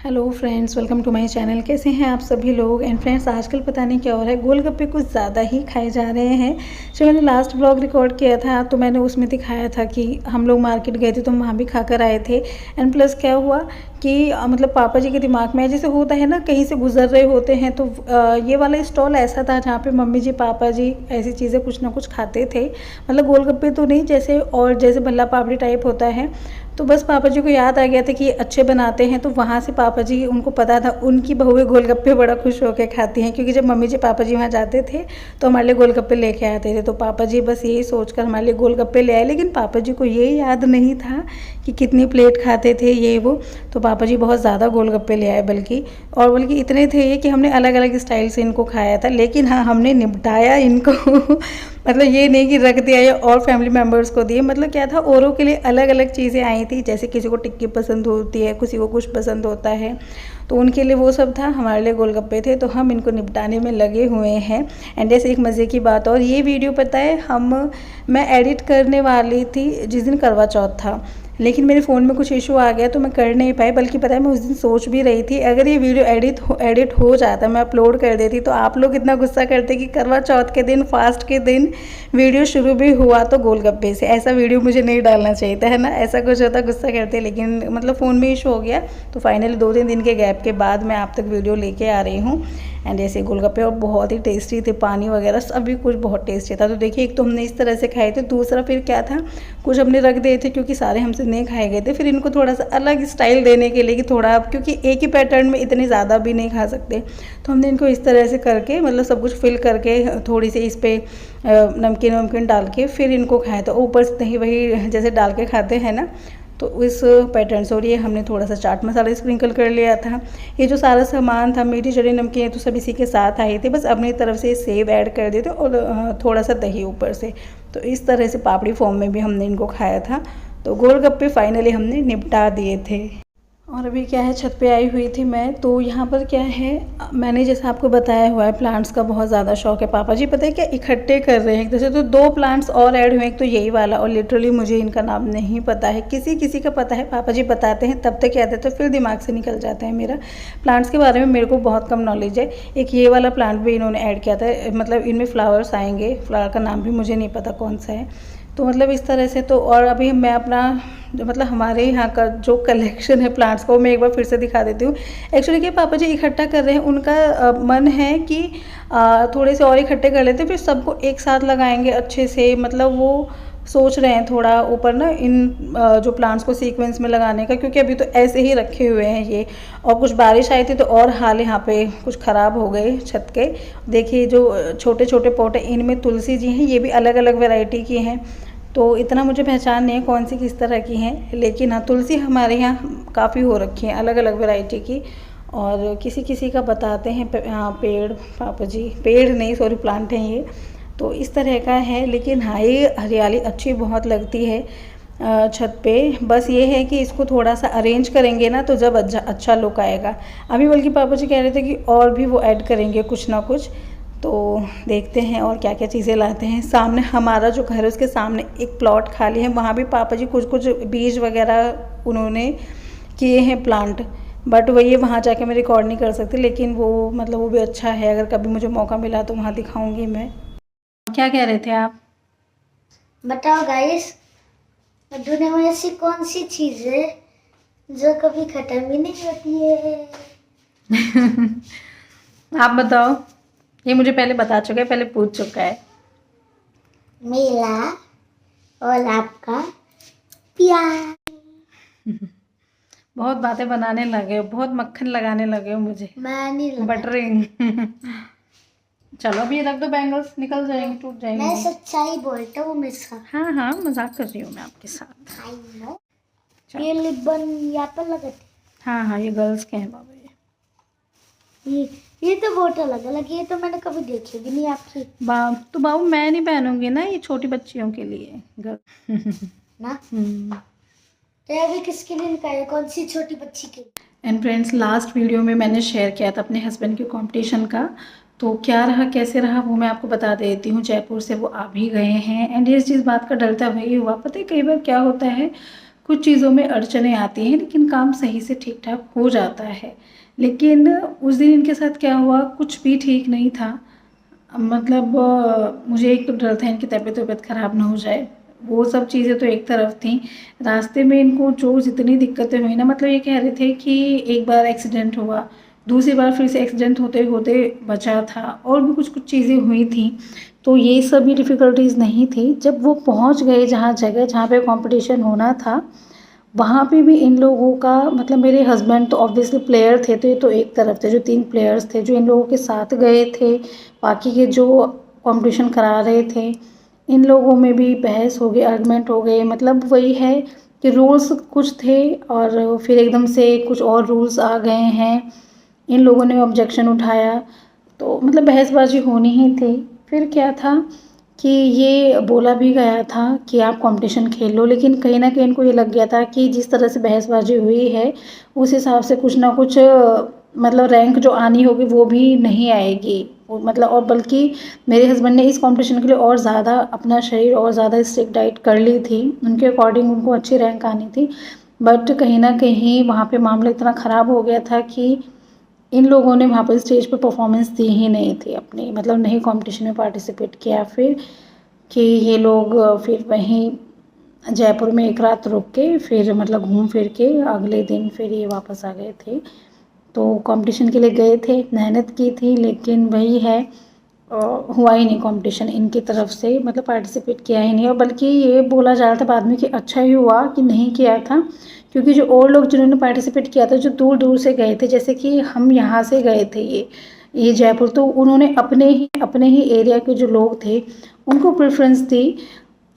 Hello friends, welcome to my channel. कैसे हैं आप सभी लोग। एंड फ्रेंड्स, आजकल पता नहीं क्या हो रहा है, गोलगप्पे कुछ ज़्यादा ही खाए जा रहे हैं। जो मैंने लास्ट ब्लॉग रिकॉर्ड किया था तो मैंने उसमें दिखाया था कि हम लोग मार्केट गए थे तो वहाँ भी खा कर आए थे। एंड प्लस क्या हुआ कि मतलब पापा जी के दिमाग में जैसे होता है ना, कहीं से गुजर रहे होते हैं तो ये वाला स्टॉल ऐसा था जहाँ पे मम्मी जी पापा जी ऐसी चीज़ें कुछ ना कुछ खाते थे। मतलब गोलगप्पे तो नहीं, जैसे और जैसे भल्ला पापड़ी टाइप होता है। तो बस पापा जी को याद आ गया था कि ये अच्छे बनाते हैं, तो वहाँ से पापा जी, उनको पता था उनकी बहुएं गोलगप्पे बड़ा खुश होकर खाती हैं, क्योंकि जब मम्मी जी पापा जी वहाँ जाते थे तो हमारे लिए गोलगप्पे लेके आते थे। तो पापा जी बस यही सोचकर हमारे लिए गोलगप्पे ले आए, लेकिन पापा जी को ये याद नहीं था कि कितनी प्लेट खाते थे ये वो। तो पापा जी बहुत ज़्यादा गोलगप्पे ले आए, बल्कि इतने थे ये कि हमने अलग अलग स्टाइल से इनको खाया था। लेकिन हाँ, हमने निपटाया इनको मतलब ये नहीं कि रख दिया या और फैमिली मेम्बर्स को दिए। मतलब क्या था, औरों के लिए अलग अलग चीज़ें आई थी, जैसे किसी को टिक्की पसंद होती है, किसी को कुछ पसंद होता है, तो उनके लिए वो सब था। हमारे लिए गोलगप्पे थे, तो हम इनको निपटाने में लगे हुए हैं। एंड जैसे एक मज़े की बात, और ये वीडियो पता है मैं एडिट करने वाली थी जिस दिन करवा चौथ था, लेकिन मेरे फ़ोन में कुछ इशू आ गया तो मैं कर नहीं पाई। बल्कि पता है, मैं उस दिन सोच भी रही थी अगर ये वीडियो एडिट हो जाता, मैं अपलोड कर देती, तो आप लोग इतना गुस्सा करते कि करवा चौथ के दिन, फास्ट के दिन वीडियो शुरू भी हुआ तो गोलगप्पे से। ऐसा वीडियो मुझे नहीं डालना चाहिए था, है ना, ऐसा कुछ होता, गुस्सा करते। लेकिन मतलब फ़ोन में इशू हो गया, तो फाइनली 2-3 दिन के गैप के बाद मैं आप तक वीडियो लेके आ रही हूँ। एंड ऐसे गोलगप्पे और बहुत ही टेस्टी थे, पानी वगैरह सभी कुछ बहुत टेस्टी था। तो देखिए, एक तो हमने इस तरह से खाए थे, दूसरा फिर क्या था, कुछ हमने रख दिए थे क्योंकि सारे हमसे नहीं खाए गए थे। फिर इनको थोड़ा सा अलग स्टाइल देने के लिए कि थोड़ा, क्योंकि एक ही पैटर्न में इतने ज़्यादा भी नहीं खा सकते, तो हमने इनको इस तरह से करके, मतलब सब कुछ फिल करके, थोड़ी सी इस पर नमकीन वमकीन डाल के फिर इनको खाया। तो ऊपर से दही वही जैसे डाल के खाते हैं ना, तो इस पैटर्न से। और ये हमने थोड़ा सा चाट मसाला स्प्रिंकल कर लिया था। ये जो सारा सामान था, मीठी चटनी नमकीन, तो सब इसी के साथ आई थी। बस अपनी तरफ से सेव ऐड कर देते और थोड़ा सा दही ऊपर से। तो इस तरह से पापड़ी फॉर्म में भी हमने इनको खाया था। तो गोलगप्पे फाइनली हमने निपटा दिए थे। और अभी क्या है, छत पे आई हुई थी मैं, तो यहाँ पर क्या है, मैंने जैसे आपको बताया हुआ है, प्लांट्स का बहुत ज़्यादा शौक है। पापा जी पता है क्या इकट्ठे कर रहे हैं, जैसे तो 2 प्लांट्स और ऐड हुए हैं, एक तो यही वाला, और लिटरली मुझे इनका नाम नहीं पता है। किसी किसी का पता है, पापा जी बताते हैं तब तक याद है, तो फिर दिमाग से निकल जाता है मेरा। प्लांट्स के बारे में मेरे को बहुत कम नॉलेज है। एक ये वाला प्लांट भी इन्होंने ऐड किया था, मतलब इनमें फ्लावर्स आएंगे, फ्लावर का नाम भी मुझे नहीं पता कौन सा है। तो मतलब इस तरह से। तो और अभी मैं अपना जो मतलब हमारे यहाँ का जो कलेक्शन है प्लांट्स का, वो मैं एक बार फिर से दिखा देती हूँ। एक्चुअली क्या, पापा जी इकट्ठा कर रहे हैं, उनका मन है कि थोड़े से और इकट्ठे कर लेते हैं, फिर सबको एक साथ लगाएंगे अच्छे से। मतलब वो सोच रहे हैं थोड़ा ऊपर ना इन जो प्लांट्स को सीक्वेंस में लगाने का, क्योंकि अभी तो ऐसे ही रखे हुए हैं ये। और कुछ बारिश आई थी तो और हाल यहाँ पे कुछ ख़राब हो गए छत के। देखिए जो छोटे छोटे पॉट है, इनमें तुलसी जी हैं, ये भी अलग अलग वैरायटी की हैं। तो इतना मुझे पहचान नहीं है कौन सी किस तरह की हैं, लेकिन हाँ, तुलसी हमारे यहाँ काफ़ी हो रखी है अलग अलग वैरायटी की। और किसी किसी का बताते हैं हाँ पेड़, पापा जी पेड़ नहीं, सॉरी, प्लांट हैं ये। तो इस तरह का है। लेकिन हाँ, ये हरियाली अच्छी बहुत लगती है छत पे। बस ये है कि इसको थोड़ा सा अरेंज करेंगे ना, तो जब अच्छा लुक आएगा। अभी बल्कि पापा जी कह रहे थे कि और भी वो ऐड करेंगे कुछ ना कुछ। तो देखते हैं और क्या क्या चीज़ें लाते हैं। सामने हमारा जो घर है उसके सामने एक प्लॉट खाली है, वहाँ भी पापा जी कुछ कुछ बीज वगैरह उन्होंने किए हैं प्लांट। बट वही वहाँ जाके मैं रिकॉर्ड नहीं कर सकती, लेकिन वो मतलब वो भी अच्छा है। अगर कभी मुझे मौका मिला तो वहाँ दिखाऊंगी मैं। क्या कह रहे थे आप? बताओ गाइस, दुनिया में ऐसी कौन सी चीज है जो कभी खत्म ही नहीं होती है? आप बताओ। ये मुझे पहले बता चुका है, पहले पूछ चुका है। मेरा और आपका प्यार। बहुत बातें बनाने लगे हो, बहुत मक्खन लगाने लगे हो मुझे, मैं नहीं लगा। बटरिंग। चलो अभी ये रख दो, बैंगल्स निकल जाएंगे, टूट जाएंगे। मैं सच्चाई बोलता हूँ मेरे साथ। हाँ हाँ, मजाक कर रही हूँ मैं आपके साथ। I know. चलो। ये लिबन यहाँ पर लगाते। हाँ हाँ, ये गर्ल्स के हैं बाबा। ये तो बहुत अलग अलग, ये तो मैंने कभी देखी भी नहीं आपकी। तो बाबू मैं नहीं पहनूंगी ना, ये छोटी बच्चियों के लिए ना तो अभी किसके लिए निकाले, कौन सी छोटी बच्ची के? एंड फ्रेंड्स, लास्ट वीडियो में मैंने शेयर किया था अपने हस्बैंड के कंपटीशन का, तो क्या रहा कैसे रहा वो मैं आपको बता देती हूँ। जयपुर से वो आ भी गए हैं। एंड इस चीज़ बात का डर था, वही हुआ। पता है कई बार क्या होता है, कुछ चीज़ों में अड़चने आती हैं, लेकिन काम सही से ठीक ठाक हो जाता है। लेकिन उस दिन इनके साथ क्या हुआ, कुछ भी ठीक नहीं था। मतलब मुझे एक तो डर था इनकी तबीयत ख़राब ना हो जाए, वो सब चीज़ें तो एक तरफ थी। रास्ते में इनको जो जितनी दिक्कतें हुई ना, मतलब ये कह रहे थे कि एक बार एक्सीडेंट हुआ, दूसरी बार फिर से एक्सीडेंट होते होते बचा था, और भी कुछ कुछ चीज़ें हुई थी। तो ये सभी डिफ़िकल्टीज़ नहीं थी। जब वो पहुंच गए जहाँ पे कंपटीशन होना था, वहाँ पे भी इन लोगों का मतलब, मेरे हस्बैंड तो ऑब्वियसली प्लेयर थे, तो ये तो एक तरफ थे, जो 3 प्लेयर्स थे जो इन लोगों के साथ गए थे, बाकी के जो कंपटीशन करा रहे थे, इन लोगों में भी बहस हो गई, आर्गुमेंट हो गए। मतलब वही है कि रूल्स कुछ थे और फिर एकदम से कुछ और रूल्स आ गए हैं, इन लोगों ने ऑब्जेक्शन उठाया, तो मतलब बहसबाजी होनी ही थी। फिर क्या था कि ये बोला भी गया था कि आप कंपटीशन खेल लो, लेकिन कहीं न कहीं इनको ये लग गया था कि जिस तरह से बहसबाजी हुई है, उस हिसाब से कुछ ना कुछ मतलब रैंक जो आनी होगी वो भी नहीं आएगी। वो मतलब, और बल्कि मेरे हस्बैंड ने इस कंपटीशन के लिए और ज़्यादा अपना शरीर और ज़्यादा स्ट्रिक्ट डाइट कर ली थी, उनके अकॉर्डिंग उनको अच्छी रैंक आनी थी। बट कहीं न कहीं वहाँ पे मामला इतना ख़राब हो गया था कि इन लोगों ने वहाँ पर स्टेज पे परफॉर्मेंस दी ही नहीं थी अपनी, मतलब नहीं कंपटीशन में पार्टिसिपेट किया। फिर कि ये लोग फिर वहीं जयपुर में एक रात रुक के फिर मतलब घूम फिर के अगले दिन फिर ये वापस आ गए थे। तो कंपटीशन के लिए गए थे, मेहनत की थी, लेकिन वही है, हुआ ही नहीं कंपटीशन इनकी तरफ से, मतलब पार्टिसिपेट किया ही नहीं। और बल्कि ये बोला जा रहा था बाद में कि अच्छा ही हुआ कि नहीं किया था, क्योंकि जो और लोग जिन्होंने पार्टिसिपेट किया था, जो दूर दूर से गए थे, जैसे कि हम यहाँ से गए थे ये जयपुर, तो उन्होंने अपने ही एरिया के जो लोग थे उनको प्रेफरेंस दी,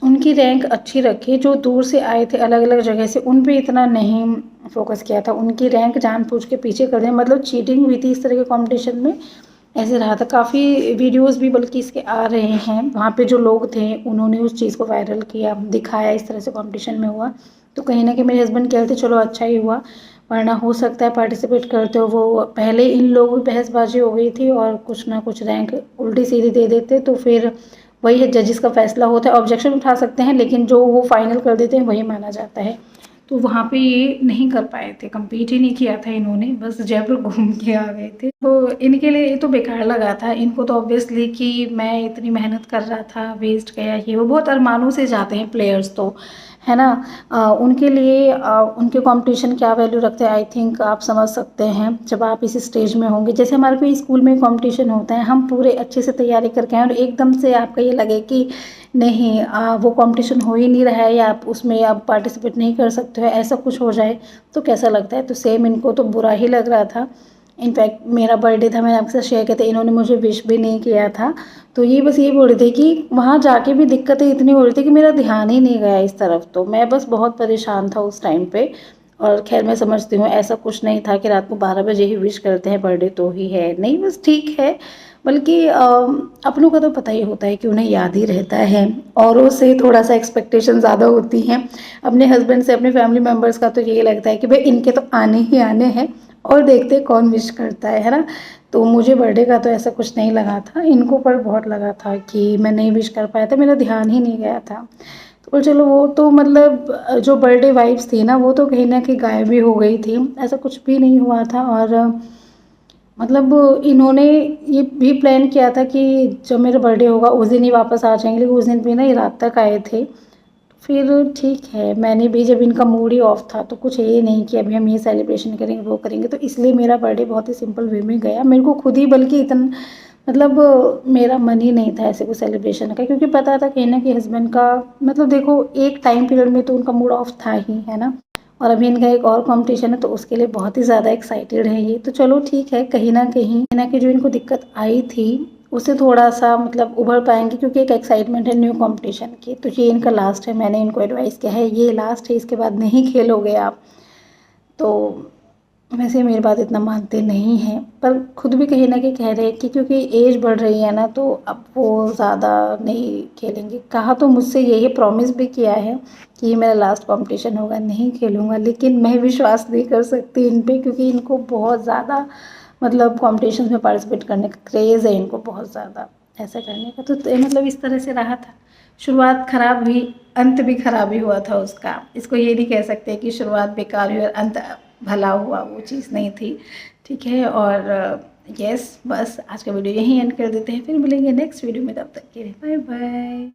उनकी रैंक अच्छी रखी। जो दूर से आए थे अलग अलग जगह से, उन पे इतना नहीं फोकस किया था, उनकी रैंक जानबूझ के पीछे कर दें, मतलब चीटिंग हुई थी इस तरह के कंपटीशन में, ऐसे रहा था। काफ़ी वीडियोस भी बल्कि इसके आ रहे हैं, वहाँ पे जो लोग थे उन्होंने उस चीज़ को वायरल किया, दिखाया इस तरह से कंपटीशन में हुआ। तो कहीं ना कहीं मेरे हस्बैंड कह रहे थे चलो अच्छा ही हुआ, वरना हो सकता है पार्टिसिपेट करते हो वो पहले इन लोगों की बहसबाजी हो गई थी और कुछ ना कुछ रैंक उल्टी सीधी दे देते, तो फिर वही है, जजेस का फैसला होता है, ऑब्जेक्शन उठा सकते हैं, लेकिन जो वो फाइनल कर देते हैं वही माना जाता है। तो वहाँ पे ये नहीं कर पाए थे, कम्पीट ही नहीं किया था इन्होंने, बस जयपुर घूम के आ गए थे। तो इनके लिए ये तो बेकार लगा था, इनको तो ऑब्वियसली कि मैं इतनी मेहनत कर रहा था वेस्ट गया, ये वो बहुत अरमानों से जाते हैं प्लेयर्स तो, है ना। उनके लिए उनके कंपटीशन क्या वैल्यू रखते हैं, आई थिंक आप समझ सकते हैं जब आप इस स्टेज में होंगे। जैसे हमारे कोई स्कूल में कंपटीशन होता है, हम पूरे अच्छे से तैयारी करके आए और एकदम से आपका ये लगे कि नहीं वो कंपटीशन हो ही नहीं रहा है या आप उसमें आप पार्टिसिपेट नहीं कर सकते हो, ऐसा कुछ हो जाए तो कैसा लगता है। तो सेम इनको तो बुरा ही लग रहा था। इनफैक्ट मेरा बर्थडे था, मैंने आपके साथ शेयर किया था, इन्होंने मुझे विश भी नहीं किया था। तो ये बस ये बोल रहे थे कि वहाँ जाके भी दिक्कतें इतनी हो रही थी कि मेरा ध्यान ही नहीं गया इस तरफ, तो मैं बस बहुत परेशान था उस टाइम पे। और खैर मैं समझती हूँ ऐसा कुछ नहीं था कि रात को 12 बजे ही विश करते हैं, बर्थडे तो ही है, नहीं बस ठीक है। बल्कि अपनों का तो पता ही होता है कि उन्हें याद ही रहता है, औरों से थोड़ा सा एक्सपेक्टेशन ज़्यादा होती हैं। अपने हस्बैंड से, अपने फैमिली मेम्बर्स का तो यही लगता है कि भाई इनके तो आने ही आने हैं और देखते कौन विश करता है ना। तो मुझे बर्थडे का तो ऐसा कुछ नहीं लगा था, इनको पर बहुत लगा था कि मैं नहीं विश कर पाया था, मेरा ध्यान ही नहीं गया था। तो चलो वो तो मतलब जो बर्थडे वाइब्स थी ना वो तो कहीं ना कहीं गायब भी हो गई थी, ऐसा कुछ भी नहीं हुआ था। और मतलब इन्होंने ये भी प्लान किया था कि जब मेरा बर्थडे होगा उस दिन ही वापस आ जाएंगे, लेकिन उस दिन भी ना ये रात तक आए थे। फिर ठीक है, मैंने भी जब इनका मूड ही ऑफ था तो कुछ ये नहीं कि अभी हम ये सेलिब्रेशन करेंगे वो करेंगे, तो इसलिए मेरा बर्थडे बहुत ही सिंपल वे में गया। मेरे को खुद ही बल्कि इतना मतलब मेरा मन ही नहीं था ऐसे कोई सेलिब्रेशन का, क्योंकि पता था कहीं ना कि हस्बैंड का मतलब देखो एक टाइम पीरियड में तो उनका मूड ऑफ था ही, है ना। और अभी इनका एक और कंपटीशन है तो उसके लिए बहुत ही ज़्यादा एक्साइटेड है ये। तो चलो ठीक है, कहीं ना कहीं जो इनको दिक्कत आई थी उससे थोड़ा सा मतलब उभर पाएंगे, क्योंकि एक एक्साइटमेंट है न्यू कंपटीशन की। तो ये इनका लास्ट है, मैंने इनको एडवाइस किया है ये लास्ट है, इसके बाद नहीं खेलोगे आप। तो वैसे मेरी बात इतना मानते नहीं हैं, पर खुद भी कहीं ना कहीं कह रहे हैं कि क्योंकि एज बढ़ रही है ना तो अब वो ज़्यादा नहीं खेलेंगे। कहा तो मुझसे यही प्रॉमिस भी किया है कि ये मेरा लास्ट कंपटीशन होगा, नहीं खेलूँगा, लेकिन मैं विश्वास नहीं कर सकती इन पे, क्योंकि इनको बहुत ज़्यादा मतलब कॉम्पिटिशन में पार्टिसिपेट करने का क्रेज़ है इनको बहुत ज़्यादा, ऐसा करने का। तो मतलब इस तरह से रहा था। शुरुआत ख़राब हुई, अंत भी ख़राब ही हुआ था उसका। इसको ये नहीं कह सकते कि शुरुआत बेकार हुई और अंत भला हुआ, वो चीज़ नहीं थी। ठीक है, और यस, बस आज का वीडियो यहीं एंड कर देते हैं, फिर मिलेंगे नेक्स्ट वीडियो में, तब तक के लिए बाय बाय।